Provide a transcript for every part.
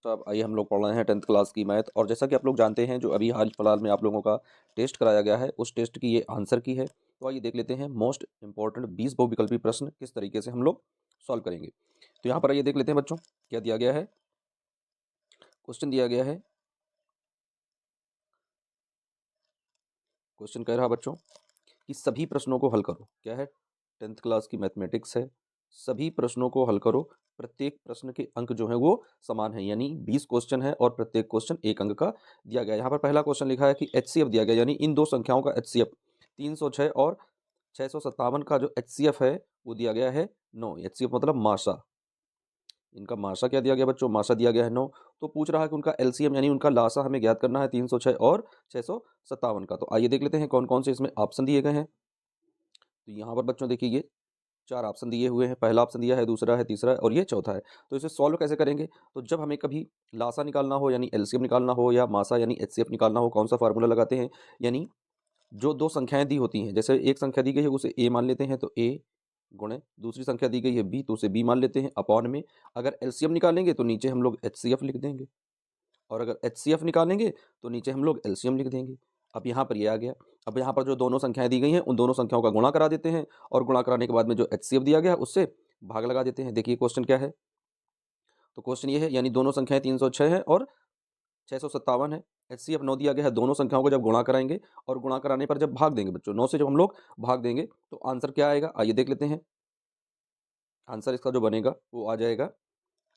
साहब आइए हम लोग पढ़ रहे हैं 10th क्लास की मैथ। और जैसा कि आप लोग जानते हैं जो अभी हाल फिलहाल में आप लोगों का टेस्ट कराया गया है उस टेस्ट की ये आंसर की है। तो आइए देख लेते हैं मोस्ट इंपॉर्टेंट 20 बहुविकल्पी प्रश्न किस तरीके से हम लोग सॉल्व करेंगे। तो यहाँ पर आइए देख लेते हैं बच्चों क्या दिया गया है। क्वेश्चन दिया गया है, क्वेश्चन कह रहा है बच्चों कि सभी प्रश्नों को हल करो। क्या है? 10th क्लास की मैथमेटिक्स है। सभी प्रश्नों को हल करो। प्रत्येक प्रश्न के अंक जो है वो समान है, यानी 20 क्वेश्चन है और प्रत्येक क्वेश्चन एक अंक का दिया गया है। यहाँ पर पहला क्वेश्चन लिखा है कि एचसीएफ दिया गया, यानी इन दो संख्याओं का एचसीएफ 306 और 657 का जो एचसीएफ है वो दिया गया है 9। एचसीएफ मतलब माशा। इनका माशा क्या दिया गया बच्चों? माशा दिया गया है 9। तो पूछ रहा है कि उनका एलसीएम यानी उनका लासा हमें ज्ञात करना है 306 और 657 का। तो आइए देख लेते हैं कौन कौन से इसमें ऑप्शन दिए गए हैं। तो यहाँ पर बच्चों देखिए ये 4 ऑप्शन दिए हुए हैं। पहला ऑप्शन दिया है, दूसरा है, तीसरा है और ये चौथा है। तो इसे सॉल्व कैसे करेंगे? तो जब हमें कभी लासा निकालना हो यानी एलसीएम निकालना हो या मासा यानी एचसीएफ निकालना हो, कौन सा फार्मूला लगाते हैं? यानी जो दो संख्याएं दी होती हैं, जैसे एक संख्या दी गई है उसे ए मान लेते हैं तो ए गुणे दूसरी संख्या दी गई है बी तो उसे बी मान लेते हैं अपॉन में। अगर एलसीएम निकालेंगे तो नीचे हम लोग एचसीएफ लिख देंगे और अगर एचसीएफ निकालेंगे तो नीचे हम लोग एलसीएम लिख देंगे। अब यहाँ पर ये आ गया। अब यहाँ पर जो दोनों संख्याएं दी गई हैं उन दोनों संख्याओं का गुणा करा देते हैं और गुणा कराने के बाद में जो एचसीएफ दिया गया उससे भाग लगा देते हैं। देखिए क्वेश्चन क्या है। तो क्वेश्चन ये है, यानी दोनों संख्याएं 306 है और 657 है। एचसीएफ 9 दिया गया है। दोनों संख्याओं को जब गुणा कराएंगे और गुणा कराने पर जब भाग देंगे बच्चों, 9 से जब हम लोग भाग देंगे तो आंसर क्या आएगा? आइए देख लेते हैं। आंसर इसका जो बनेगा वो आ जाएगा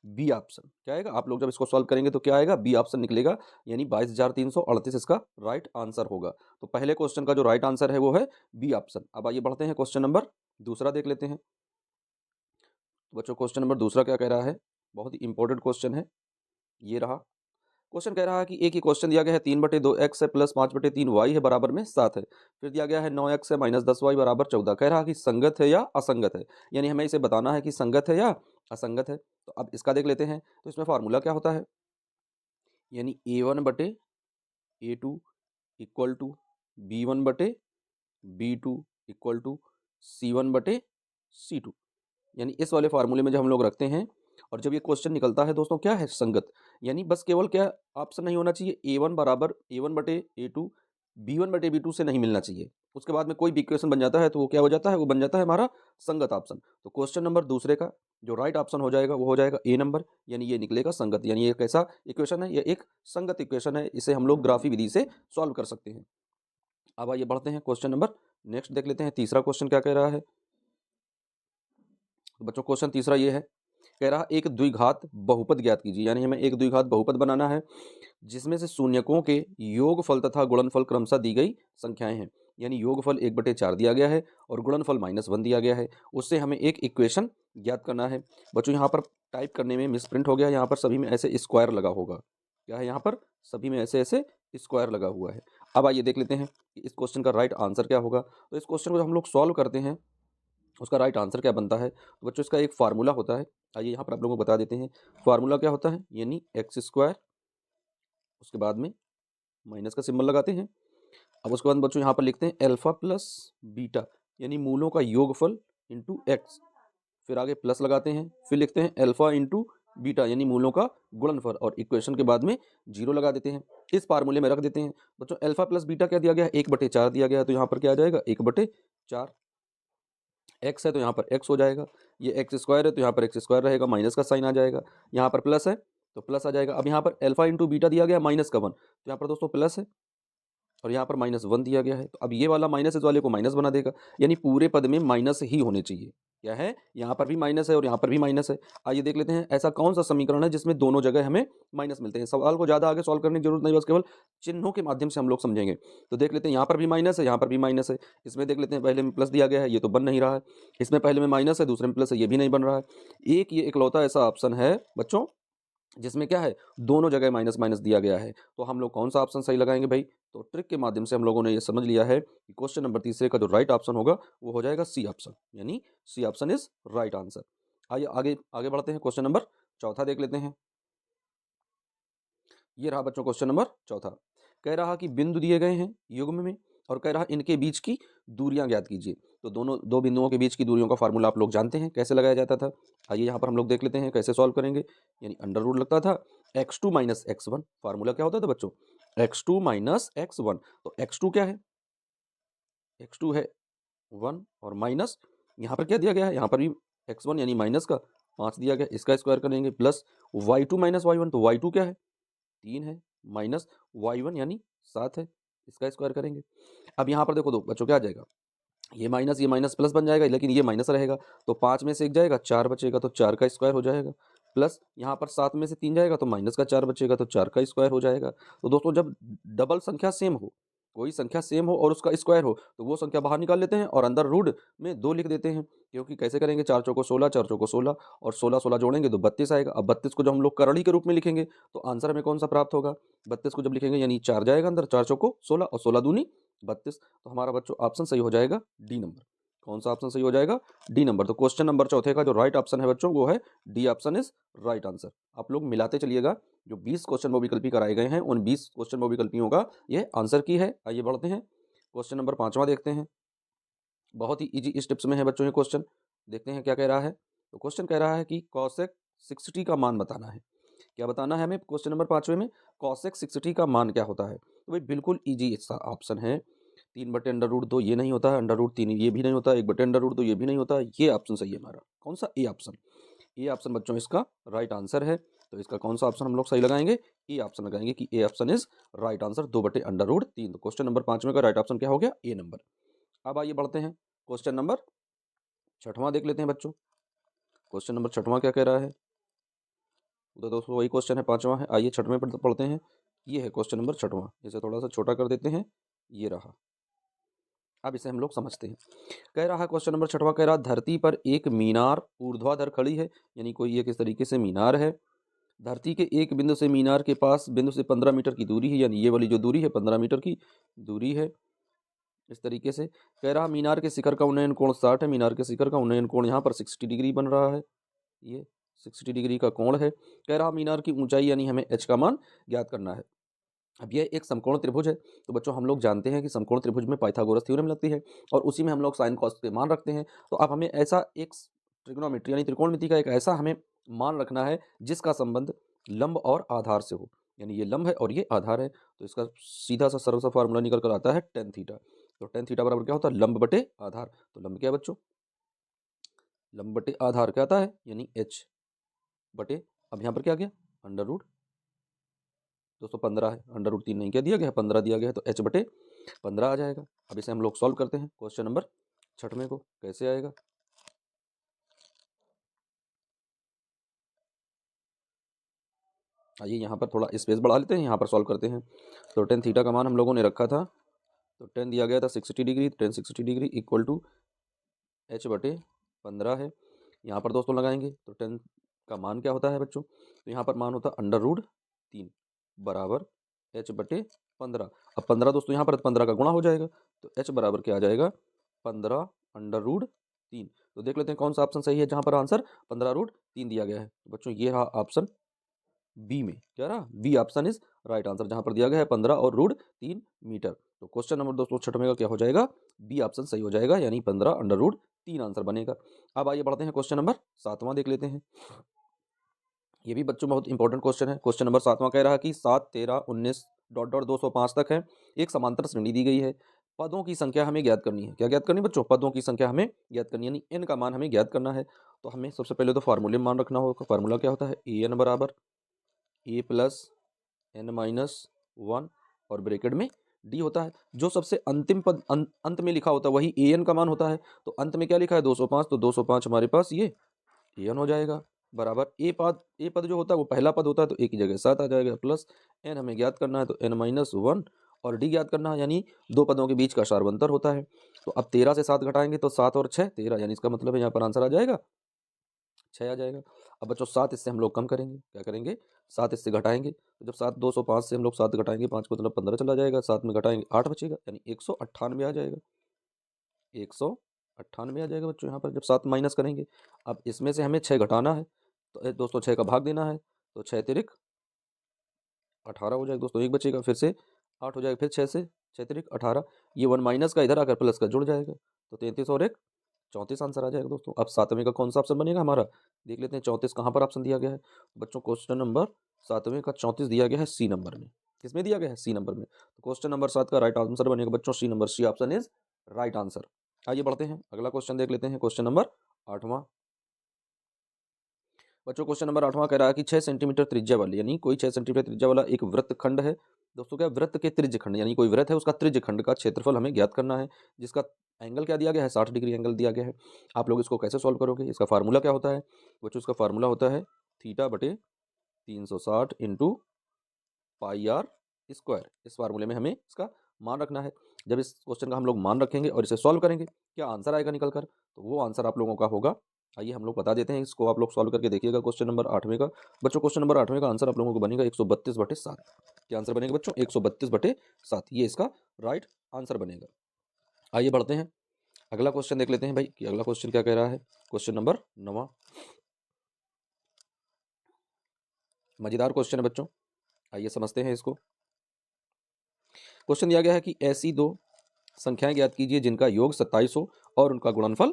बी ऑप्शन। क्या आएगा? आप लोग जब इसको सॉल्व करेंगे तो क्या आएगा? बी ऑप्शन निकलेगा, यानी 22,338 इसका राइट आंसर होगा। तो पहले क्वेश्चन का जो राइट आंसर है वो है बी ऑप्शन। अब आइए बढ़ते हैं क्वेश्चन नंबर दूसरा देख लेते हैं। तो बच्चों क्वेश्चन नंबर दूसरा क्या कह रहा है? बहुत ही इंपॉर्टेंट क्वेश्चन है। ये रहा क्वेश्चन। कह रहा है कि एक ही क्वेश्चन दिया गया है 3/2x है प्लस 5/3y है बराबर में 7 है। फिर दिया गया है 9x है माइनस 10y बराबर 14। कह रहा है कि संगत है या असंगत है, यानी हमें इसे बताना है कि संगत है या असंगत है। तो अब इसका देख लेते हैं। तो इसमें फार्मूला क्या होता है? यानी a1/a2 equal to b1/b2 equal to c1/c2। यानी इस वाले फार्मूले में जब हम लोग रखते हैं और जब ये क्वेश्चन निकलता है दोस्तों क्या है? संगत। यानी बस केवल क्या ऑप्शन नहीं होना चाहिए, ए1 बराबर a1/a2 b1/b2 से नहीं मिलना चाहिए। उसके बाद में कोई भी इक्वेशन बन जाता है तो वो क्या हो जाता है? वो बन जाता है हमारा संगत ऑप्शन। तो क्वेश्चन नंबर दूसरे का जो राइट ऑप्शन हो जाएगा वो हो जाएगा ए नंबर, यानी ये निकलेगा संगत। यानी ये कैसा इक्वेशन है? ये एक संगत इक्वेशन है। इसे हम लोग ग्राफी विधि से सॉल्व कर सकते हैं। अब आइए बढ़ते हैं क्वेश्चन नंबर नेक्स्ट देख लेते हैं। तीसरा क्वेश्चन क्या कह रहा है? तो बच्चों क्वेश्चन तीसरा ये है, कह रहा एक द्विघात बहुपद ज्ञात कीजिए। यानी हमें एक द्विघात बहुपद बनाना है जिसमें से शून्यकों के योगफल तथा गुणनफल क्रमशः दी गई संख्याएं हैं। यानी योगफल 1/4 दिया गया है और गुणनफल -1 दिया गया है। उससे हमें एक इक्वेशन ज्ञात करना है। बच्चों यहाँ पर टाइप करने में मिसप्रिंट हो गया। यहाँ पर सभी में ऐसे स्क्वायर लगा होगा। क्या है? यहाँ पर सभी में ऐसे ऐसे स्क्वायर लगा हुआ है। अब आइए देख लेते हैं कि इस क्वेश्चन का राइट आंसर क्या होगा। तो इस क्वेश्चन को जब हम लोग सॉल्व करते हैं उसका राइट आंसर क्या बनता है? तो बच्चों इसका एक फार्मूला होता है। आइए यहाँ पर आप लोगों को बता देते हैं फार्मूला क्या होता है। यानी एक्स स्क्वायर, उसके बाद में माइनस का सिंबल लगाते हैं। अब उसके बाद बच्चों यहाँ पर लिखते हैं अल्फा प्लस बीटा, यानी मूलों का योगफल इंटू एक्स। फिर आगे प्लस लगाते हैं, फिर लिखते हैं अल्फा इंटू बीटा यानी मूलों का गुणनफल और इक्वेशन के बाद में 0 लगा देते हैं। इस फार्मूले में रख देते हैं। बच्चों अल्फा प्लस बीटा क्या दिया गया है? 1/4 दिया गया है। तो यहाँ पर क्या आ जाएगा? 1/4। एक्स है तो यहाँ पर एक्स हो जाएगा। ये एक्स स्क्वायर है तो यहाँ पर एक्स स्क्वायर रहेगा, माइनस का साइन आ जाएगा। यहाँ पर प्लस है तो प्लस आ जाएगा। अब यहाँ पर अल्फा इंटू बीटा दिया गया -1, तो यहाँ पर दोस्तों प्लस है और यहाँ पर -1 दिया गया है। तो अब ये वाला माइनस इस वाले को माइनस बना देगा, यानी पूरे पद में माइनस ही होने चाहिए। क्या है? यहाँ पर भी माइनस है और यहाँ पर भी माइनस है। आइए देख लेते हैं ऐसा कौन सा समीकरण है जिसमें दोनों जगह हमें माइनस मिलते हैं। सवाल को ज़्यादा आगे सॉल्व करने की जरूरत नहीं, बस केवल चिन्हों के माध्यम से हम लोग समझेंगे। तो देख लेते हैं यहाँ पर भी माइनस है, यहाँ पर भी माइनस है। इसमें देख लेते हैं पहले में प्लस दिया गया है, ये तो बन नहीं रहा है। इसमें पहले में माइनस है, दूसरे में प्लस है, ये भी नहीं बन रहा है। एक ये इकलौता ऐसा ऑप्शन है बच्चों जिसमें क्या है? दोनों जगह माइनस माइनस दिया गया है। तो हम लोग कौन सा ऑप्शन सही लगाएंगे भाई? तो ट्रिक के माध्यम से हम लोगों ने ये समझ लिया है कि क्वेश्चन नंबर तीसरे का जो राइट ऑप्शन होगा वो हो जाएगा सी ऑप्शन, यानी C option is right answer. आइए आगे आगे बढ़ते हैं। क्वेश्चन नंबर चौथा देख लेते हैं। ये रहा बच्चों क्वेश्चन नंबर चौथा। कह रहा कि बिंदु दिए गए हैं युग्म में और कह रहा इनके बीच की दूरियां ज्ञात कीजिए। तो दोनों दो बिंदुओं के बीच की दूरियों का फार्मूला आप लोग जानते हैं कैसे लगाया जाता था। आइए यहाँ पर हम लोग देख लेते हैं कैसे सॉल्व करेंगे। यानी अंडर रूट लगता था x2 माइनस x1, फार्मूला क्या होता था बच्चों, x2 माइनस x1। तो x2 क्या है, x2 है 1 और माइनस यहाँ पर क्या दिया गया है, यहाँ पर भी x1 यानी माइनस का 5 दिया गया, इसका स्क्वायर करेंगे प्लस y2 माइनस y1, तो y2 क्या है 3 है, माइनस y1 यानी 7 है, इसका स्क्वायर करेंगे। अब यहाँ पर देखो दो बच्चों क्या आ जाएगा, ये माइनस प्लस बन जाएगा, लेकिन ये माइनस रहेगा, तो 5 में से 1 जाएगा 4 बचेगा, तो 4 का स्क्वायर हो जाएगा, प्लस यहाँ पर 7 में से 3 जाएगा तो माइनस का 4 बचेगा, तो 4 का स्क्वायर हो जाएगा। तो दोस्तों जब डबल संख्या सेम हो, कोई संख्या सेम हो और उसका स्क्वायर हो, तो वो संख्या बाहर निकाल लेते हैं और अंदर रूट में 2 लिख देते हैं, क्योंकि कैसे करेंगे, 4 चौको 16, 4 चौको 16 और 16 16 जोड़ेंगे तो 32 आएगा। अब 32 को जब हम लोग करड़ी के रूप में लिखेंगे तो आंसर हमें कौन सा प्राप्त होगा, 32 को जब लिखेंगे यानी 4 जाएगा अंदर, 4 चौको 16 और 16 दूनी 32। तो हमारा बच्चों ऑप्शन सही हो जाएगा डी नंबर। कौन सा ऑप्शन सही हो जाएगा, डी नंबर। तो क्वेश्चन नंबर चौथे का जो राइट ऑप्शन है बच्चों वो है D option is right answer. आप लोग मिलाते चलिएगा, जो 20 क्वेश्चन बहुविकल्पी कराए गए हैं उन 20 क्वेश्चन बहुविकल्पियों का ये आंसर की है। आइए बढ़ते हैं, क्वेश्चन नंबर 5वां देखते हैं। बहुत ही इजी स्टेप्स में है बच्चों ये क्वेश्चन, देखते हैं क्या कह रहा है। तो क्वेश्चन कह रहा है कि कॉसेक 60 का मान बताना है। क्या बताना है हमें क्वेश्चन नंबर 5वें में, कॉसेक 60 का मान क्या होता है। तो भाई बिल्कुल इजी सा ऑप्शन है, 3/√2 ये नहीं होता है, √3 ये भी नहीं होता, 1/√2 ये भी नहीं होता, ये ऑप्शन सही है हमारा। कौन सा, ए ऑप्शन। ए ऑप्शन बच्चों इसका राइट आंसर है। तो इसका कौन सा ऑप्शन हम लोग सही लगाएंगे, ए ऑप्शन लगाएंगे कि A option is right answer, 2/√3। तो क्वेश्चन नंबर 5 में का राइट ऑप्शन क्या हो गया, ए नंबर। अब आइए बढ़ते हैं, क्वेश्चन नंबर 6वां देख लेते हैं बच्चों। क्वेश्चन नंबर 6वां क्या कह रहा है, तो दोस्तों वही क्वेश्चन है, 5वां है। आइए 6वें पर पढ़ते हैं। ये है क्वेश्चन नंबर 6वां, इसे थोड़ा सा छोटा कर देते हैं, ये रहा। अब इसे हम लोग समझते हैं। कह रहा है क्वेश्चन नंबर 6वां, कह रहा धरती पर एक मीनार ऊर्ध्वाधर खड़ी है, यानी कोई एक इस तरीके से मीनार है। धरती के एक बिंदु से मीनार के पास बिंदु से 15 मीटर की दूरी है, यानी ये वाली जो दूरी है 15 मीटर की दूरी है। इस तरीके से कह रहा मीनार के शिखर का उन्नयन कोण 60 है, मीनार के शिखर का उन्नयन कोण यहाँ पर 60 डिग्री बन रहा है, ये 60 डिग्री का कोण है। कह रहा मीनार की ऊंचाई यानी हमें एच का मान ज्ञात करना है। अब यह एक समकोण त्रिभुज है, तो बच्चों हम लोग जानते हैं कि समकोण त्रिभुज में पाइथागोरस थ्योरम लगती है और उसी में हम लोग साइन कॉस के मान रखते हैं। तो अब हमें ऐसा एक ट्रिग्नोमेट्री यानी त्रिकोणमिति का एक ऐसा हमें मान रखना है जिसका संबंध लंब और आधार से हो, यानी ये लंब है और ये आधार है। तो इसका सीधा सा सरल सा फार्मूला निकल कर आता है टेन थीटा। तो टेन थीटा बराबर क्या होता है, लंब बटे आधार। तो लंब क्या है बच्चों, लंब बटे आधार क्या आता है, यानी एच बटे, अब यहाँ पर क्या आ गया, अंडर रूट 215 है, √3 नहीं क्या दिया गया है, 15 दिया गया है, तो h बटे 15 आ जाएगा। अब इसे हम लोग सॉल्व करते हैं, क्वेश्चन नंबर 6वें को कैसे आएगा। आइए यहाँ पर थोड़ा स्पेस बढ़ा लेते हैं, यहाँ पर सॉल्व करते हैं। तो टेन थीटा का मान हम लोगों ने रखा था, तो टेन दिया गया था 60 degree, tan 60 degree equal to h बटे 15 है। यहाँ पर दोस्तों लगाएंगे तो टेन का मान क्या होता है बच्चों, तो यहाँ पर मान होता है √3 बराबर h बटे 15। अब 15 दोस्तों यहाँ पर 15 का गुणा हो जाएगा, तो h बराबर क्या आ जाएगा, 15√3। तो देख लेते हैं कौन सा ऑप्शन सही है जहाँ पर आंसर 15√3 दिया गया है। तो बच्चों ये रहा ऑप्शन बी में, क्या रहा, B option is right answer, जहाँ पर दिया गया है 15 और √3 मीटर। तो क्वेश्चन नंबर दोस्तों 6वें का क्या हो जाएगा, बी ऑप्शन सही हो जाएगा, यानी 15√3 आंसर बनेगा। अब आइए बढ़ते हैं, क्वेश्चन नंबर 7वां देख लेते हैं। ये भी बच्चों बहुत इंपॉर्टेंट क्वेश्चन है। क्वेश्चन नंबर 7वां कह रहा है कि 7, 13, 19 डॉट डॉट 205 तक है, एक समांतर श्रेणी दी गई है, पदों की संख्या हमें ज्ञात करनी है। क्या ज्ञात करनी बच्चों, पदों की संख्या हमें ज्ञात करनी है, यानी एन का मान हमें ज्ञात करना है। तो हमें सबसे पहले तो फार्मूले में मान रखना होगा। फार्मूला क्या होता है, ए एन बराबर ए प्लस एन माइनस 1 और ब्रैकेट में डी होता है। जो सबसे अंतिम पद अंत में लिखा होता है वही ए एन का मान होता है। तो अंत में क्या लिखा है 205, तो 205 हमारे पास ये ए एन हो जाएगा, बराबर ए पद जो होता है वो पहला पद होता है, तो ए की जगह 7 आ जाएगा, प्लस एन हमें ज्ञात करना है तो एन माइनस 1 और डी ज्ञात करना है, यानी दो पदों के बीच का सार्वंतर होता है। तो अब 13 से 7 घटाएंगे तो 7 और 6 13, यानी इसका मतलब है यहाँ पर आंसर आ जाएगा 6 आ जाएगा। अब बच्चों 7 इससे हम लोग कम करेंगे, क्या करेंगे, 7 इससे घटाएंगे, तो जब 7 205 से हम लोग 7 घटाएंगे, 5 को मतलब 15 चला जाएगा, 7 में घटाएंगे 8 बचेगा, यानी 198 आ जाएगा, 198 आ जाएगा बच्चों। यहाँ पर जब 7 माइनस करेंगे, अब इसमें से हमें 6 घटाना है, तो दोस्तों 6 का भाग देना है, तो 6 तिरिक 18 हो जाएगा दोस्तों, एक बचेगा, फिर से 8 हो जाएगा, फिर 6 से 6 तिरिक 18, ये 1 माइनस का इधर आकर प्लस का जुड़ जाएगा, तो 33 और 1 34 आंसर आ जाएगा दोस्तों। अब 7वें का कौन सा ऑप्शन बनेगा हमारा, देख लेते हैं। 34 कहाँ पर ऑप्शन दिया गया है बच्चों, क्वेश्चन नंबर 7वें का 34 दिया गया है सी नंबर में। किसमें दिया गया है, सी नंबर में। तो क्वेश्चन नंबर 7 का राइट आंसर बनेगा बच्चों C number, C option is right answer. आइए बढ़ते हैं, अगला क्वेश्चन देख लेते हैं। क्वेश्चन नंबर 8वां बच्चों, क्वेश्चन नंबर 8वां कह रहा है कि 6 सेंटीमीटर त्रिज्या वाली, यानी कोई 6 सेंटीमीटर त्रिज्या वाला एक वृत्त खंड है दोस्तों। क्या वृत्त के त्रिज्य खंड, यानी कोई वृत्त है उसका त्रिज्य खंड का क्षेत्रफल हमें ज्ञात करना है, जिसका एंगल क्या दिया गया है, 60 डिग्री एंगल दिया गया है। आप लोग इसको कैसे सॉल्व करोगे, इसका फार्मूला क्या होता है बच्चों, इसका फार्मूला होता है थीटा बटे 360 इंटू पाई आर स्क्वायर। इस फार्मूले में हमें इसका मान रखना है। जब इस क्वेश्चन का हम लोग मान रखेंगे और इसे सॉल्व करेंगे, क्या आंसर आएगा निकल कर, तो वो आंसर आप लोगों का होगा। आइए हम लोग बता देते हैं, इसको आप लोग सॉल्व करके देखिएगा। क्वेश्चन नंबर 8वें का बच्चों, क्वेश्चन नंबर 8वें का आंसर आप लोगों को बनेगा 132/7। क्या आंसर बनेगा बच्चों, 132/7, ये इसका राइट आंसर बनेगा। आइए बढ़ते हैं, अगला क्वेश्चन देख लेते हैं भाई कि अगला क्वेश्चन क्या कह रहा है। क्वेश्चन नंबर 9, मजेदार क्वेश्चन है बच्चों, आइए समझते हैं इसको। क्वेश्चन दिया गया है कि ऐसी दो संख्याएं ज्ञात कीजिए जिनका योग 27 हो और उनका गुणनफल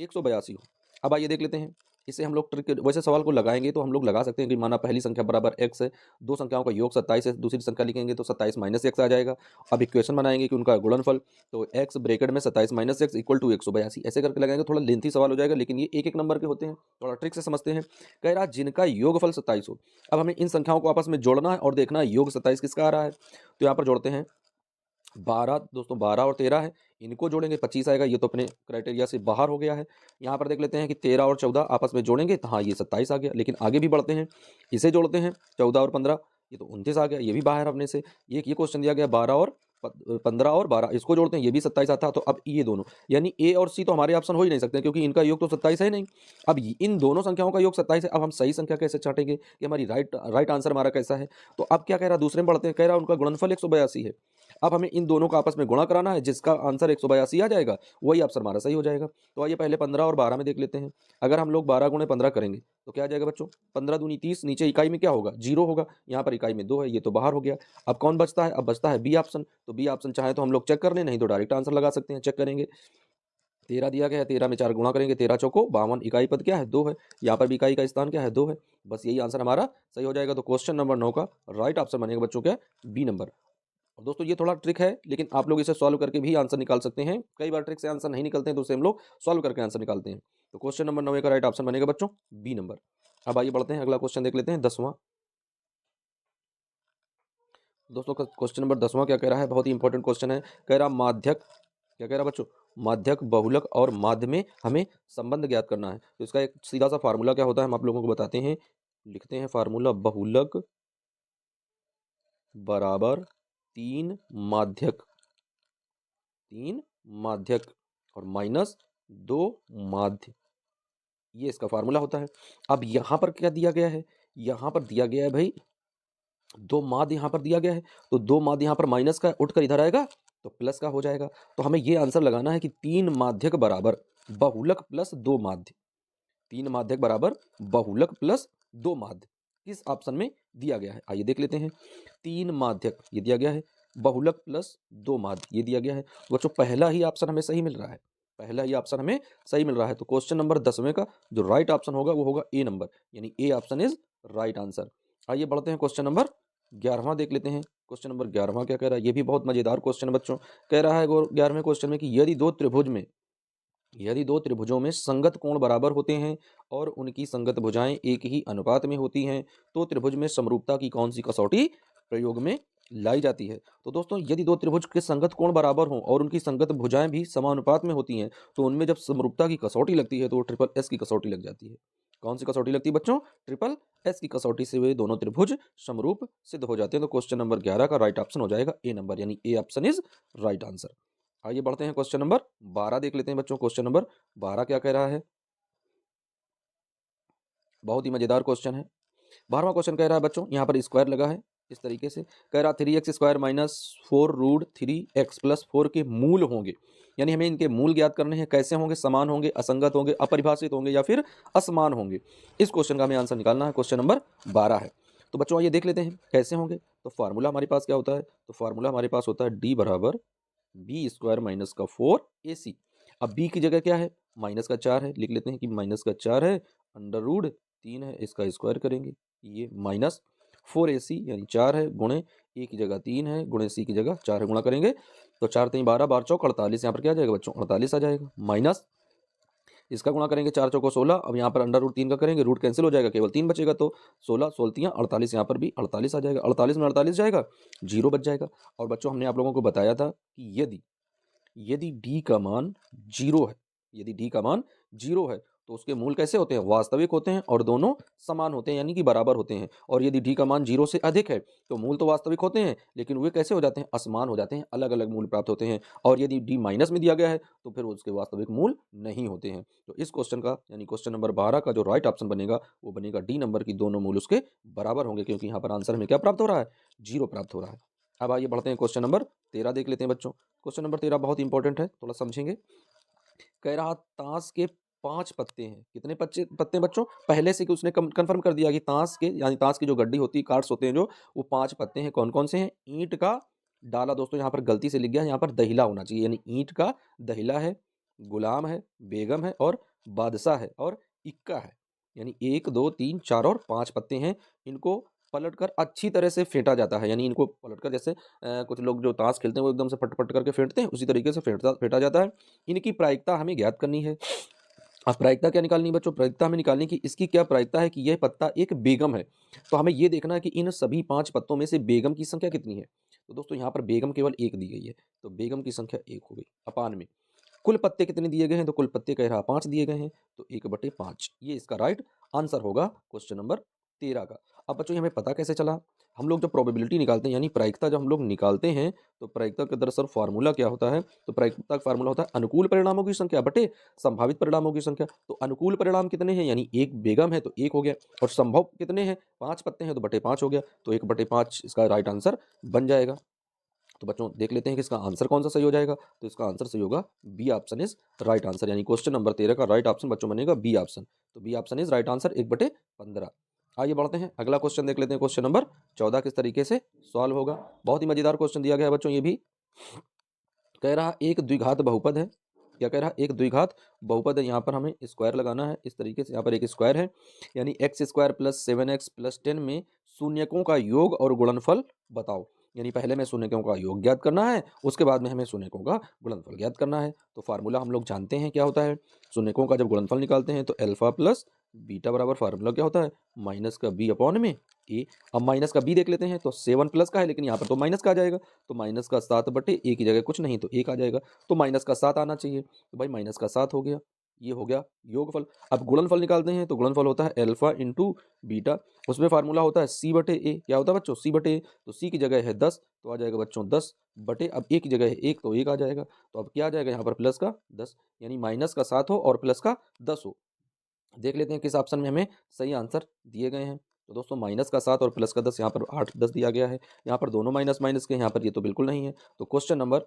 182 हो। अब आइए देख लेते हैं, इसे हम लोग ट्रिक, वैसे सवाल को लगाएंगे तो हम लोग लगा सकते हैं कि माना पहली संख्या बराबर x है, दो संख्याओं का योग 27 है, दूसरी संख्या लिखेंगे तो 27 माइनस x आ जाएगा। अब इक्वेशन बनाएंगे कि उनका गुणनफल, तो x ब्रैकेट में 27 माइनस x इक्वल टू 182, ऐसे करके लगाएंगे। थोड़ा लेंथी सवाल हो जाएगा, लेकिन ये एक एक नंबर के होते हैं, थोड़ा ट्रिक से समझते हैं। कह रहा जिनका योगफल 27 हो। अब हमें इन संख्याओं को आपस में जोड़ना है और देखना है योग 27 किसका आ रहा है। तो यहाँ पर जोड़ते हैं 12 दोस्तों, 12 और 13 है, इनको जोड़ेंगे 25 आएगा, ये तो अपने क्राइटेरिया से बाहर हो गया है। यहाँ पर देख लेते हैं कि 13 और 14 आपस में जोड़ेंगे तो हाँ ये 27 आ गया। लेकिन आगे भी बढ़ते हैं, इसे जोड़ते हैं 14 और 15, ये तो 29 आ गया, ये भी बाहर अपने से। ये क्वेश्चन दिया गया 12 और 15 और 12, इसको जोड़ते हैं, ये भी 27 आता है। तो अब ये दोनों, यानी ए और सी तो हमारे ऑप्शन हो ही नहीं सकते, क्योंकि इनका योग तो 27 है नहीं। अब इन दोनों संख्याओं का योग 27 है। अब हम सही संख्या कैसे छाटेंगे कि हमारी राइट आंसर हमारा कैसा है। तो अब क्या कह रहा है, दूसरे में बढ़ते हैं, कह रहा है उनका गुणनफल 182 है। अब हमें इन दोनों का आपस में गुणा कराना है, जिसका आंसर 182 आ जाएगा, वही आंसर हमारा सही हो जाएगा। तो आइए पहले 15 और 12 में देख लेते हैं। अगर हम लोग 12 गुणे 15 करेंगे तो क्या आ जाएगा बच्चों, 15 दूनी 30, नीचे इकाई में क्या होगा, 0 होगा। यहाँ पर इकाई में 2 है, ये तो बाहर हो गया। अब कौन बचता है, अब बचता है बी ऑप्शन। तो बी ऑप्शन चाहे तो हम लोग चेक कर लें, नहीं तो डायरेक्ट आंसर लगा सकते हैं। चेक करेंगे, 13 दिया गया है, 13 में 4 गुणा करेंगे, 13 चौको 52, इकाई पद क्या है, 2 है। यहाँ पर भी इकाई का स्थान क्या है, 2 है। बस यही आंसर हमारा सही हो जाएगा। तो क्वेश्चन नंबर 9 का राइट ऑप्शन बनेगा बच्चों क्या, बी नंबर। और दोस्तों ये थोड़ा ट्रिक है, लेकिन आप लोग इसे सॉल्व करके भी आंसर निकाल सकते हैं। कई बार ट्रिक से आंसर नहीं निकलते हैं, तो उसे हम लोग सॉल्व करके आंसर निकालते हैं। तो क्वेश्चन नंबर 9 का राइट ऑप्शन बनेगा बच्चों बी नंबर। अब आइए बढ़ते हैं, अगला क्वेश्चन देख लेते हैं 10वां। दोस्तों का क्वेश्चन नंबर 10वां क्या कह रहा है, बहुत ही इंपॉर्टेंट क्वेश्चन है। कह रहा माध्यक, क्या कह रहा बच्चों, माध्यक, बहुलक और माध्य में हमें संबंध ज्ञात करना है। तो इसका एक सीधा सा फार्मूला क्या होता है हम आप लोगों को बताते हैं। लिखते हैं फार्मूला, बहुलक बराबर 3 माध्यक, 3 माध्यक और माइनस 2 माध्य, ये इसका फार्मूला होता है। अब यहाँ पर क्या दिया गया है, यहाँ पर दिया गया है भाई 2 माध्य, यहाँ पर दिया गया है, तो 2 माध्य यहाँ पर माइनस का उठकर इधर आएगा तो प्लस का हो जाएगा। तो हमें ये आंसर लगाना है कि 3 माध्यक बराबर बहुलक प्लस 2 माध्य, 3 माध्यक बराबर बहुलक प्लस 2 माध्य किस ऑप्शन में दिया गया है। आइए देख लेते हैं, 3 माध्यक ये दिया गया है, बहुलक प्लस 2 माध्य ये दिया गया है। बच्चों पहला ही ऑप्शन हमें सही मिल रहा है, पहला ही ऑप्शन हमें सही मिल रहा है। तो क्वेश्चन नंबर 10वें का जो राइट ऑप्शन होगा वो होगा ए नंबर, यानी A option is right answer. आइए बढ़ते हैं, क्वेश्चन नंबर 11वां देख लेते हैं। क्वेश्चन नंबर 11वां क्या कह रहा है, ये भी बहुत मजेदार क्वेश्चन है बच्चों। कह रहा है 11वें क्वेश्चन में कि यदि दो त्रिभुजों में संगत कोण बराबर होते हैं और उनकी संगत भुजाएं एक ही अनुपात में होती हैं, तो त्रिभुज में समरूपता की कौन सी कसौटी प्रयोग में लाई जाती है। तो दोस्तों यदि दो त्रिभुज के संगत कोण बराबर हों और उनकी संगत भुजाएं भी समानुपात में होती हैं, तो उनमें जब समरूपता की कसौटी लगती है तो वो ट्रिपल एस की कसौटी लग जाती है। कौन सी कसौटी लगती है बच्चों, ट्रिपल एस की कसौटी से वे दोनों त्रिभुज समरूप सिद्ध हो जाते हैं। तो क्वेश्चन नंबर 11 का राइट ऑप्शन हो जाएगा ए नंबर, यानी A option is right answer. आइए बढ़ते हैं, क्वेश्चन नंबर 12 देख लेते हैं बच्चों। क्वेश्चन नंबर 12 क्या कह रहा है, बहुत ही मजेदार क्वेश्चन है। 12वां क्वेश्चन कह रहा है बच्चों, यहाँ पर स्क्वायर लगा है इस तरीके से। कह रहा 3x square minus 4 root 3x plus 4 के मूल होंगे, यानी हमें इनके मूल ज्ञात करने हैं। कैसे होंगे, समान होंगे, असंगत होंगे, अपरिभाषित होंगे या फिर असमान होंगे। इस क्वेश्चन का हमें आंसर निकालना है। क्वेश्चन नंबर 12 है। तो बच्चों आइए देख लेते हैं कैसे होंगे। तो फार्मूला हमारे पास क्या होता है, तो फार्मूला हमारे पास होता है डी बराबर बी स्क्वायर माइनस का 4ac। अब बी की जगह क्या है, माइनस का 4 है, लिख लेते हैं कि माइनस का 4 है, अंडर रूट 3 है, इसका स्क्वायर करेंगे, ये माइनस 4ac यानी 4 है, गुणे ए की जगह 3 है, गुणे सी की जगह 4 है, गुणा करेंगे तो 4 3 12, 12 चौक 48, यहाँ पर क्या आ जाएगा बच्चों 48 आ जाएगा, माइनस इसका गुणा करेंगे 4 चौको 16, अब यहाँ पर अंडर रूट 3 का करेंगे, रूट कैंसिल हो जाएगा, केवल 3 बचेगा, तो 16 16 48, यहाँ पर भी 48 आ जाएगा, 48 में 48 जाएगा, 0 बच जाएगा। और बच्चों हमने आप लोगों को बताया था कि यदि डी का मान 0 है, यदि डी का मान 0 है तो उसके मूल कैसे होते हैं, वास्तविक होते हैं और दोनों समान होते हैं यानी कि बराबर होते हैं। और यदि डी का मान 0 से अधिक है तो मूल तो वास्तविक होते हैं लेकिन वे कैसे हो जाते हैं, असमान हो जाते हैं, अलग अलग मूल प्राप्त होते हैं। और यदि डी माइनस में दिया गया है तो फिर उसके वास्तविक मूल नहीं होते हैं। तो इस क्वेश्चन का यानी क्वेश्चन नंबर 12 का जो राइट ऑप्शन बनेगा वो बनेगा डी नंबर की दोनों मूल उसके बराबर होंगे, क्योंकि यहाँ पर आंसर हमें क्या प्राप्त हो रहा है, 0 प्राप्त हो रहा है। अब आइए बढ़ते हैं क्वेश्चन नंबर 13 देख लेते हैं बच्चों। क्वेश्चन नंबर 13 बहुत इंपॉर्टेंट है, थोड़ा समझेंगे। कह रहा ताश के 5 पत्ते हैं, कितने पत्ते हैं बच्चों, पहले से कि उसने कंफर्म कर दिया कि ताश के यानी ताश की जो गड्डी होती है, कार्ड्स होते हैं जो, वो 5 पत्ते हैं, कौन कौन से हैं, ईंट का डाला, दोस्तों यहाँ पर गलती से लिख गया है, यहाँ पर दहिला होना चाहिए, यानी ईंट का दहिला है, गुलाम है, बेगम है और बादशाह है और इक्का है। यानी 1 2 3 4 और 5 पत्ते हैं। इनको पलटकर अच्छी तरह से फेंटा जाता है, यानी इनको पलटकर जैसे कुछ लोग जो ताश खेलते हैं वो एकदम से फट फट करके फेंटते हैं, उसी तरीके से फेंटा जाता है। इनकी प्रायिकता हमें ज्ञात करनी है। अब प्रायिकता क्या निकालनी है बच्चों, प्रायिकता हमें निकालनी कि इसकी क्या प्रायिकता है कि यह पत्ता एक बेगम है। तो हमें ये देखना है कि इन सभी 5 पत्तों में से बेगम की संख्या कितनी है। तो दोस्तों यहाँ पर बेगम केवल 1 दी गई है, तो बेगम की संख्या 1 हो गई अपान में कुल पत्ते कितने दिए गए हैं, तो कुल पत्ते कह रहा 5 दिए गए हैं, तो 1/5 ये इसका राइट आंसर होगा क्वेश्चन नंबर 13 का। अब बच्चों ये हमें पता कैसे चला, हम लोग जब प्रोबेबिलिटी निकालते हैं यानी प्रायिकता जब हम लोग निकालते हैं तो प्रायिकता का दरअसल फार्मूला क्या होता है, तो प्रायिकता का फार्मूला होता है अनुकूल परिणामों की संख्या बटे संभावित परिणामों की संख्या। तो अनुकूल परिणाम कितने हैं, यानी एक बेगम है तो 1 हो गया, और संभव कितने हैं, 5 पत्ते हैं तो बटे 5 हो गया, तो 1/5 इसका राइट आंसर बन जाएगा। तो बच्चों देख लेते हैं कि इसका आंसर कौन सा सही हो जाएगा, तो इसका आंसर सही होगा B option is right answer, यानी क्वेश्चन नंबर 13 का राइट ऑप्शन बच्चों बनेगा बी ऑप्शन। तो B option is right answer 1/15। आइए बढ़ते हैं, अगला क्वेश्चन देख लेते हैं, क्वेश्चन नंबर 14 किस तरीके से सॉल्व होगा। बहुत ही मजेदार क्वेश्चन दिया गया है बच्चों, ये भी कह रहा एक द्विघात बहुपद है, क्या कह रहा एक द्विघात बहुपद है, यहाँ पर हमें स्क्वायर लगाना है इस तरीके से, यहाँ पर एक स्क्वायर है यानी x² + 7x + 10 में शून्यकों का योग और गुणनफल बताओ। यानी पहले में शून्यकों का योग ज्ञात करना है, उसके बाद में हमें शून्यकों का गुणनफल ज्ञात करना है। तो फार्मूला हम लोग जानते हैं क्या होता है, शून्यकों का जब गुणनफल निकालते हैं तो अल्फा प्लस बीटा बराबर फार्मूला क्या होता है, माइनस का बी अपॉन में ए। अब माइनस का बी देख लेते हैं, तो 7 प्लस का है लेकिन यहाँ पर तो माइनस का आ जाएगा, तो माइनस का 7/a की जगह कुछ नहीं तो 1 आ जाएगा, तो माइनस का 7 आना चाहिए, तो भाई माइनस का 7 हो गया, ये हो गया योगफल। अब गुणनफल निकालते हैं तो गुणनफल होता है अल्फा इंटू बीटा, उसमें फार्मूला होता है c/a, क्या होता है बच्चों c/a, तो c की जगह है 10 तो आ जाएगा बच्चों 10 बटे, अब a की जगह है 1 तो 1 आ जाएगा, तो अब क्या आ जाएगा यहाँ पर प्लस का 10, यानी माइनस का 7 हो और प्लस का 10 हो। देख लेते हैं किस ऑप्शन में हमें सही आंसर दिए गए हैं। तो दोस्तों माइनस का 7 और प्लस का 10, यहाँ पर 8 10 दिया गया है, यहाँ पर दोनों माइनस माइनस के, यहाँ पर ये तो बिल्कुल नहीं है। तो क्वेश्चन नंबर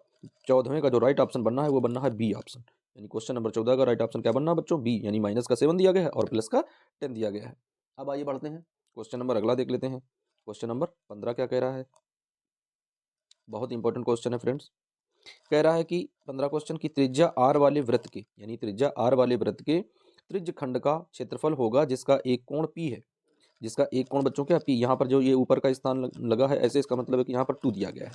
14 का जो राइट ऑप्शन बनना है वो बनना है बी ऑप्शन, यानी क्वेश्चन नंबर 14 का राइट ऑप्शन क्या बनना है बच्चों, बी, यानी माइनस का 7 दिया गया है और प्लस का 10 दिया गया है। अब आइए बढ़ते हैं, क्वेश्चन नंबर अगला देख लेते हैं। क्वेश्चन नंबर 15 क्या कह रहा है, बहुत इंपॉर्टेंट क्वेश्चन है फ्रेंड्स। कह रहा है कि 15 क्वेश्चन की त्रिज्या आर वाले वृत्त के, यानी त्रिज्या आर वाले वृत्त के त्रिज्य खंड का क्षेत्रफल होगा जिसका एक कोण पी है, जिसका एक कोण बच्चों क्या पी, यहाँ पर जो ये ऊपर का स्थान लगा है ऐसे, इसका मतलब है कि यहाँ पर 2 दिया गया है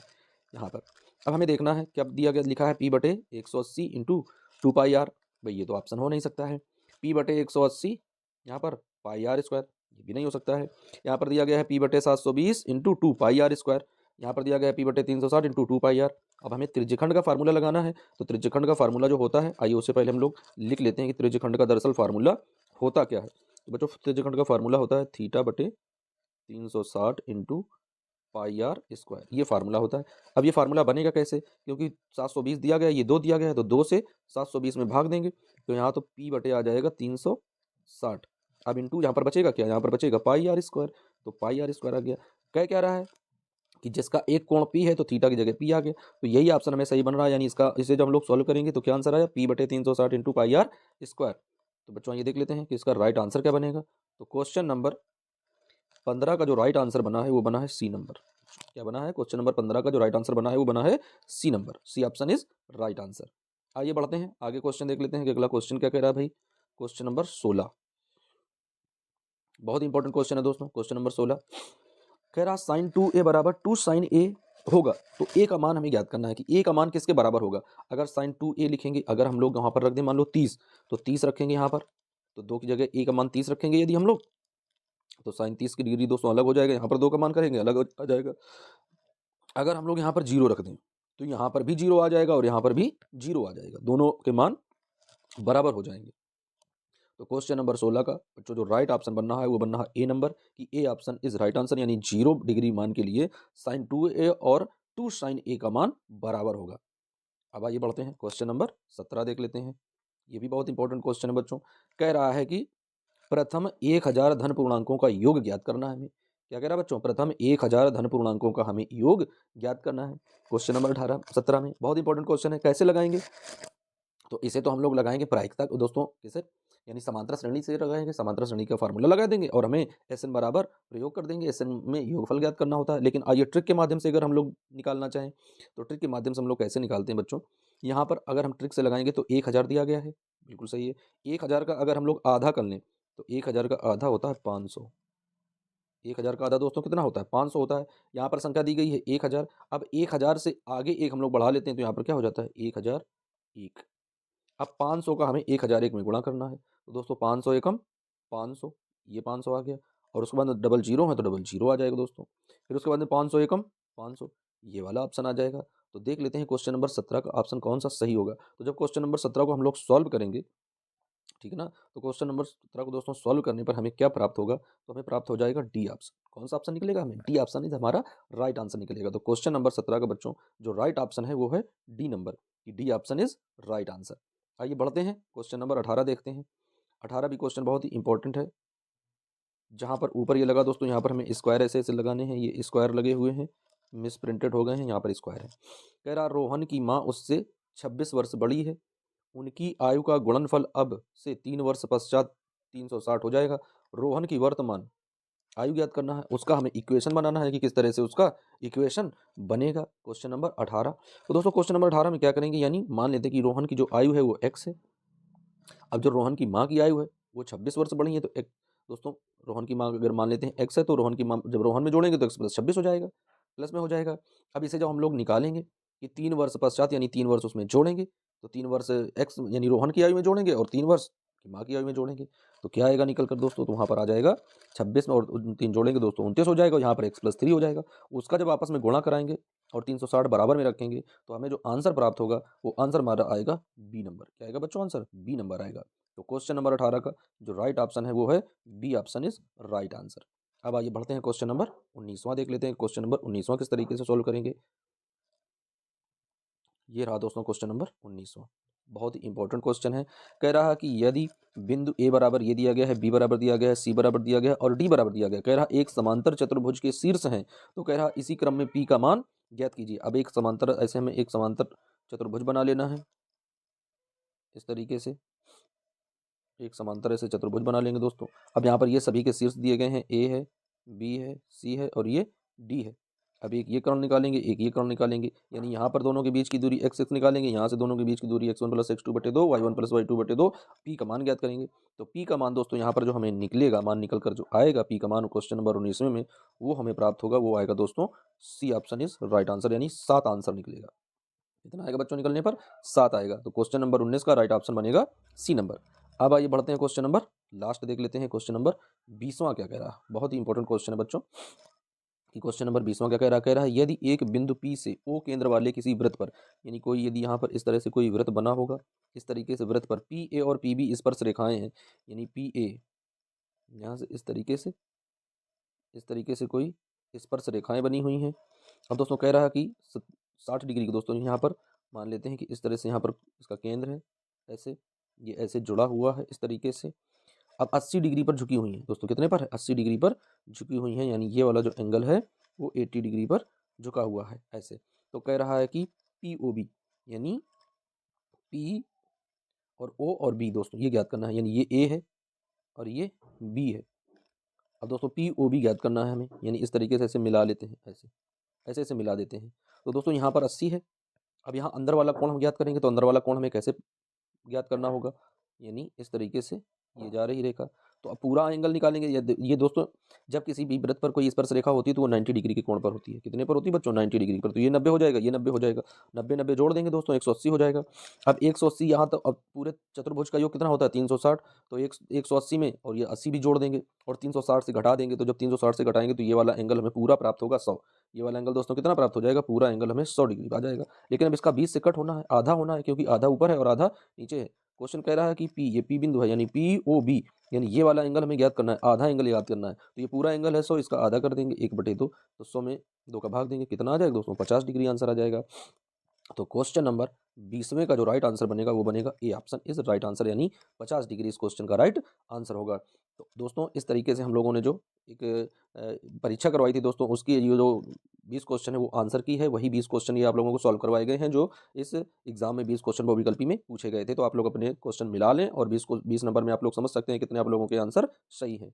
यहाँ पर। अब हमें देखना है क्या दिया गया, लिखा है p/180 इंटू 2πr, भाई ये तो ऑप्शन हो नहीं सकता है, p/180 यहाँ पर πr², ये भी नहीं हो सकता है। यहाँ पर दिया गया है p/720 इंटू 2πr², यहाँ पर दिया गया है p/360 इंटू 2πr। अब हमें त्रिज्यखंड का फार्मूला लगाना है, तो त्रिज्यखंड का फार्मूला जो होता है, आइए उससे पहले हम लोग लिख लेते हैं कि त्रिज्यखंड का दरअसल फार्मूला होता क्या है। तो बच्चों त्रिज्यखंड का फार्मूला होता है θ/360 इंटू πr², ये फार्मूला होता है। अब ये फार्मूला बनेगा कैसे, क्योंकि 720 दिया गया है, ये 2 दिया गया है, तो 2 से 720 में भाग देंगे, तो यहाँ तो p बटे आ जाएगा 360। अब इंटू यहाँ पर बचेगा क्या, यहाँ पर बचेगा πr², तो πr² आ गया। कह क्या रहा है कि जिसका एक कोण p है तो थीटा की जगह p आ गया, तो यही ऑप्शन हमें सही बन रहा है, यानी इसका इसे जब हम लोग सॉल्व करेंगे तो क्या आंसर आया, p/360 इंटू πr²। तो बच्चों ये देख लेते हैं कि इसका राइट आंसर क्या बनेगा। तो क्वेश्चन नंबर 15 का जो राइट आंसर बना है वो बना है सी नंबर, क्या बना है, क्वेश्चन नंबर 15 का जो राइट आंसर बना है वो बना है C number, C option is right answer. आइए बढ़ते हैं आगे, क्वेश्चन देख लेते हैं कि अगला क्वेश्चन क्या कह रहा है भाई। क्वेश्चन नंबर 16, बहुत इंपॉर्टेंट क्वेश्चन है दोस्तों। क्वेश्चन नंबर 16 कह रहा साइन 2a बराबर 2 साइन ए होगा, तो ए का मान हमें ज्ञात करना है कि ए का मान किसके बराबर होगा। अगर साइन 2a लिखेंगे, अगर हम लोग यहाँ पर रख दें मान लो 30, तो 30 रखेंगे यहाँ पर, तो 2 की जगह ए का मान 30 रखेंगे यदि हम लोग, तो साइन 30 की डिग्री दोस्तों अलग हो जाएगा, यहाँ पर 2 का मान करेंगे अलग आ जाएगा। अगर हम लोग यहाँ पर 0 रख दें, तो यहाँ पर भी 0 आ जाएगा और यहाँ पर भी 0 आ जाएगा, दोनों के मान बराबर हो जाएंगे। तो क्वेश्चन नंबर 16 का बच्चों जो राइट ऑप्शन बनना है वो बनना है ए नंबर, कि A option is right answer, यानी 0 डिग्री मान के लिए साइन 2a और 2 साइन ए का मान बराबर होगा। अब आइए बढ़ते हैं, क्वेश्चन नंबर 17 देख लेते हैं। ये भी बहुत इंपॉर्टेंट क्वेश्चन है बच्चों। कह रहा है कि प्रथम 1000 धन पूर्णांकों का योग ज्ञात करना है हमें। क्या कह रहा है बच्चों, प्रथम 1000 धन पूर्णांकों का हमें योग ज्ञात करना है। क्वेश्चन नंबर 17 में बहुत इंपॉर्टेंट क्वेश्चन है, कैसे लगाएंगे, तो इसे तो हम लोग लगाएंगे प्रायिकता दोस्तों, किसे, यानी समांतर श्रेणी से लगाएंगे, समांतर श्रेणी का फार्मूला लगा देंगे और हमें एसएन बराबर प्रयोग कर देंगे। एसएन में योगफल ज्ञात करना होता है, लेकिन आइए ट्रिक के माध्यम से अगर हम लोग निकालना चाहें, तो ट्रिक के माध्यम से हम लोग कैसे निकालते हैं बच्चों। यहाँ पर अगर हम ट्रिक से लगाएंगे तो 1000 दिया गया है, बिल्कुल सही है। 1000 का अगर हम लोग आधा कर लें, तो 1000 का आधा होता है 500। 1000 का आधा दोस्तों कितना होता है, 500 होता है। यहाँ पर संख्या दी गई है 1000, अब 1000 से आगे एक हम लोग बढ़ा लेते हैं, तो यहाँ पर क्या हो जाता है 1001। अब 500 का हमें 1001 में गुणा करना है, तो दोस्तों 500 एकम 500, ये 500 आ गया, और उसके बाद डबल जीरो है तो डबल जीरो आ जाएगा दोस्तों। फिर उसके बाद में 500 एकम 500, ये वाला ऑप्शन आ जाएगा। तो देख लेते हैं क्वेश्चन नंबर 17 का ऑप्शन कौन सा सही होगा। तो जब क्वेश्चन नंबर 17 को हम लोग सॉल्व करेंगे, ठीक है ना, तो क्वेश्चन नंबर 17 को दोस्तों सॉल्व करने पर हमें क्या प्राप्त होगा, तो हमें प्राप्त हो जाएगा डी ऑप्शन। कौन सा ऑप्शन निकलेगा, हमें डी ऑप्शन इज हमारा राइट आंसर निकलेगा। तो क्वेश्चन नंबर 17 का बच्चों जो राइट ऑप्शन है वो है डी नंबर, कि D option is right answer. आइए बढ़ते हैं, क्वेश्चन नंबर 18 देखते हैं। 18 भी क्वेश्चन बहुत ही इंपॉर्टेंट है। जहाँ पर ऊपर ये लगा दोस्तों, यहाँ पर हमें स्क्वायर ऐसे ऐसे लगाने हैं, ये स्क्वायर लगे हुए हैं, मिस प्रिंटेड हो गए हैं, यहाँ पर स्क्वायर है। कह रहा रोहन की माँ उससे 26 वर्ष बड़ी है, उनकी आयु का गुणनफल अब से 3 वर्ष पश्चात 360 हो जाएगा। रोहन की वर्तमान आयु ज्ञात करना है, उसका हमें इक्वेशन बनाना है कि किस तरह से उसका इक्वेशन बनेगा। क्वेश्चन नंबर 18, तो दोस्तों क्वेश्चन नंबर 18 में क्या करेंगे, यानी मान लेते हैं कि रोहन की जो आयु है वो x है। अब जो रोहन की माँ की आयु है वो 26 वर्ष बढ़ी है, तो एक दोस्तों रोहन की माँ अगर मान लेते हैं x है, तो रोहन की माँ जब रोहन में जोड़ेंगे तो x प्लस 26 हो जाएगा, प्लस में हो जाएगा। अब इसे जब हम लोग निकालेंगे कि 3 वर्ष पश्चात, यानी 3 वर्ष उसमें जोड़ेंगे, तो 3 वर्ष x यानी रोहन की आयु में जोड़ेंगे और 3 वर्ष की माँ की आयु में जोड़ेंगे, तो क्या आएगा निकल कर दोस्तों, तो वहाँ पर आ जाएगा 26 में और 3 जोड़ेंगे दोस्तों 29 हो जाएगा, यहाँ पर x प्लस 3 हो जाएगा। उसका जब आपस में गुणा कराएंगे और 360 बराबर में रखेंगे, तो हमें जो आंसर प्राप्त होगा वो आंसर हमारा आएगा बी नंबर। क्या आएगा बच्चों, आंसर बी नंबर आएगा। तो क्वेश्चन नंबर 18 का जो राइट ऑप्शन है वो है B option is right answer. अब आइए बढ़ते हैं, क्वेश्चन नंबर 19वां देख लेते हैं। क्वेश्चन नंबर 19वां किस तरीके से सॉल्व करेंगे, ये रहा दोस्तों क्वेश्चन नंबर 19वां, बहुत ही इंपॉर्टेंट क्वेश्चन है। कह रहा है कि यदि बिंदु ए बराबर ये दिया गया है, बी बराबर दिया गया है, सी बराबर दिया गया है और डी बराबर दिया गया है, कह रहा एक समांतर चतुर्भुज के शीर्ष हैं, तो कह रहा इसी क्रम में पी का मान ज्ञात कीजिए। अब एक समांतर, ऐसे हमें एक समांतर चतुर्भुज बना लेना है, इस तरीके से एक समांतर ऐसे चतुर्भुज बना लेंगे दोस्तों। अब यहाँ पर ये सभी के शीर्ष दिए गए हैं, ए है, बी है, सी है और ये डी है। अब एक ये कर्ण निकालेंगे, एक ये कर्ण निकालेंगे, यानी यहाँ पर दोनों के बीच की दूरी x निकालेंगे, यहाँ से दोनों के बीच की दूरी x1 प्लस x2 बटे 2, y1 प्लस y2 बटे 2, पी का मान ज्ञात करेंगे। तो पी का मान दोस्तों यहाँ पर जो हमें निकलेगा, मान निकल कर जो आएगा पी का मान क्वेश्चन नंबर 19 में, वो हमें प्राप्त होगा, वो आएगा दोस्तों C option is right answer, यानी 7 आंसर निकलेगा। कितना आएगा बच्चों निकलने पर, 7 आएगा। तो क्वेश्चन नंबर 19 का राइट ऑप्शन बनेगा सी नंबर। अब आइए बढ़ते हैं क्वेश्चन नंबर लास्ट देख लेते हैं। क्वेश्चन नंबर 20वां क्या कह रहा है, बहुत ही इंपॉर्टेंट क्वेश्चन है बच्चों, कि क्वेश्चन नंबर 20वां क्या कह रहा है, यदि एक बिंदु P से O केंद्र वाले किसी वृत्त पर, यानी कोई यदि यहाँ पर इस तरह से कोई वृत्त बना होगा, इस तरीके से वृत्त पर PA और PB स्पर्श रेखाएं हैं, यानी PA यहाँ से इस तरीके से कोई स्पर्श रेखाएं बनी हुई हैं। अब दोस्तों कह रहा है कि 60 डिग्री की दोस्तों यहाँ पर मान लेते हैं कि इस तरह से यहाँ पर इसका केंद्र है, ऐसे ये ऐसे जुड़ा हुआ है इस तरीके से। अब 80 डिग्री पर झुकी हुई है दोस्तों, कितने पर है, 80 डिग्री पर झुकी हुई है, यानी ये वाला जो एंगल है वो 80 डिग्री पर झुका हुआ है ऐसे। तो कह रहा है कि POB यानी P और O और B दोस्तों ये ज्ञात करना है, यानी ये A है और ये B है। अब दोस्तों POB ज्ञात करना है हमें, यानी इस तरीके से ऐसे मिला लेते हैं, ऐसे ऐसे ऐसे मिला देते हैं। तो दोस्तों यहाँ पर 80 है, अब यहाँ अंदर वाला कोण हम ज्ञात करेंगे, तो अंदर वाला कोण हमें कैसे ज्ञात करना होगा, यानी इस तरीके से ये जा रही रेखा। तो अब पूरा एंगल निकालेंगे। ये दोस्तों जब किसी भी वृत्त पर कोई स्पर्श रेखा होती है तो वो 90 डिग्री के कोण पर होती है। कितने पर होती है बच्चों? 90 डिग्री पर। तो ये 90 हो जाएगा, ये 90 हो जाएगा, 90 जोड़ देंगे दोस्तों, 180 हो जाएगा। अब 180 यहाँ, तो अब पूरे चतुर्भुज का योग कितना होता है? 360। तो 180 में और ये 80 भी जोड़ देंगे और 360 से घटा देंगे। तो जब 360 से घटाएंगे तो ये वाला एंगल हमें पूरा प्राप्त होगा 100। ये वाला एंगल दोस्तों कितना प्राप्त हो जाएगा? पूरा एंगल हमें 100 डिग्री आ जाएगा। लेकिन अब इसका 20 से कट होना है, आधा होना है, क्योंकि आधा ऊपर है और आधा नीचे है। क्वेश्चन कह रहा है कि पी, ये पी बिंदु है, यानी पी ओ बी, यानी ये वाला एंगल हमें ज्ञात करना है, आधा एंगल याद करना है। तो ये पूरा एंगल है 100, इसका आधा कर देंगे 1/2, तो 100 में 2 का भाग देंगे, कितना आ जाएगा दोस्तों? 50 डिग्री आंसर आ जाएगा। तो क्वेश्चन नंबर 20वें का जो राइट आंसर बनेगा वो बनेगा A option is right answer, यानी 50 डिग्री इस क्वेश्चन का राइट आंसर होगा। तो दोस्तों इस तरीके से हम लोगों ने जो एक परीक्षा करवाई थी दोस्तों, उसकी ये जो 20 क्वेश्चन है वो आंसर की है, वही 20 क्वेश्चन ये आप लोगों को सॉल्व करवाए गए हैं जो इस एग्जाम में 20 क्वेश्चन बहुविकल्पी में पूछे गए थे। तो आप लोग अपने क्वेश्चन मिला लें और 20 नंबर में आप लोग समझ सकते हैं कितने आप लोगों के आंसर सही हैं।